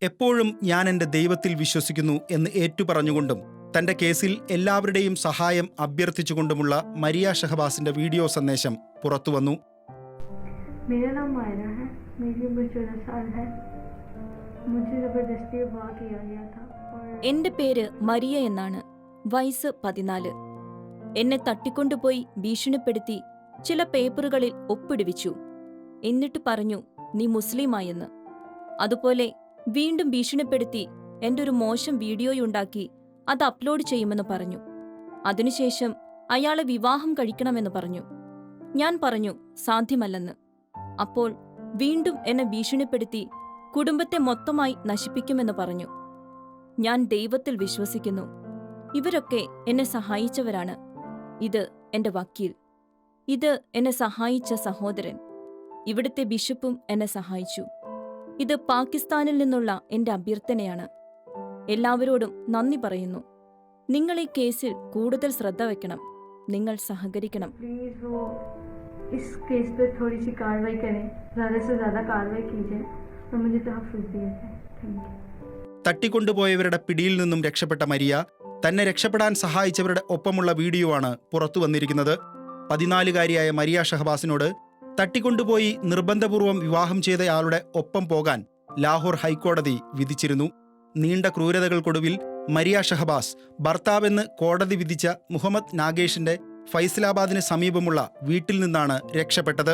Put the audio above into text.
എപ്പോഴും ഞാൻ എൻ്റെ ദൈവത്തിൽ വിശ്വസിക്കുന്നു എന്ന് ഏറ്റുപറഞ്ഞുകൊണ്ടും തൻ്റെ കേസിൽ എല്ലാവരുടെയും സഹായം അഭ്യർത്ഥിച്ചുകൊണ്ടുമുള്ള മരിയ ഷഹബാസിന്റെ വീഡിയോ സന്ദേശം പുറത്തുവന്നു. എന്റെ പേര് മരിയ എന്നാണ്. വയസ്സ് 14. എന്നെ തട്ടിക്കൊണ്ടുപോയി ഭീഷണിപ്പെടുത്തി ചില പേപ്പറുകളിൽ ഒപ്പിടുവിച്ചു. എന്നിട്ട് പറഞ്ഞു നീ മുസ്ലിമായെന്ന്. അതുപോലെ വീണ്ടും ഭീഷണിപ്പെടുത്തി എൻ്റെ ഒരു മോശം വീഡിയോയുണ്ടാക്കി അത് അപ്ലോഡ് ചെയ്യുമെന്ന് പറഞ്ഞു. അതിനുശേഷം അയാളെ വിവാഹം കഴിക്കണമെന്ന് പറഞ്ഞു. ഞാൻ പറഞ്ഞു സാധ്യമല്ലെന്ന്. അപ്പോൾ വീണ്ടും എന്നെ ഭീഷണിപ്പെടുത്തി കുടുംബത്തെ മൊത്തമായി നശിപ്പിക്കുമെന്ന് പറഞ്ഞു. ഞാൻ ദൈവത്തിൽ വിശ്വസിക്കുന്നു. ഇവരൊക്കെ എന്നെ സഹായിച്ചവരാണ്. ഇത് എന്റെ വക്കീൽ, ഇത് എന്നെ സഹായിച്ച സഹോദരൻ, ഇവിടുത്തെ ബിഷപ്പും എന്നെ സഹായിച്ചു. ഇത് പാകിസ്ഥാനിൽ നിന്നുള്ള എന്റെ അഭ്യർത്ഥനയാണ്. എല്ലാവരോടും നന്ദി പറയുന്നു. നിങ്ങൾ ഈ കേസിൽ കൂടുതൽ ശ്രദ്ധ വയ്ക്കണം. നിങ്ങൾ സഹകരിക്കണം. തട്ടിക്കൊണ്ടുപോയവരുടെ പിടിയിൽ നിന്നും രക്ഷപ്പെട്ട മരിയ തന്നെ രക്ഷപ്പെടാൻ സഹായിച്ചവരുടെ ഒപ്പമുള്ള വീഡിയോ ആണ് പുറത്തു വന്നിരിക്കുന്നത്. 14-കാരിയായ മരിയ ഷഹബാസിനോട് തട്ടിക്കൊണ്ടുപോയി നിർബന്ധപൂർവ്വം വിവാഹം ചെയ്തയാളുടെ ഒപ്പം പോകാൻ ലാഹോർ ഹൈക്കോടതി വിധിച്ചിരുന്നു. നീണ്ട ക്രൂരതകൾക്കൊടുവിൽ മരിയ ഷഹബാസ് ഭർത്താവെന്ന് കോടതി വിധിച്ച മുഹമ്മദ് നാഗേഷിന്റെ ഫൈസലാബാദിന് സമീപമുള്ള വീട്ടിൽ നിന്നാണ് രക്ഷപ്പെട്ടത്.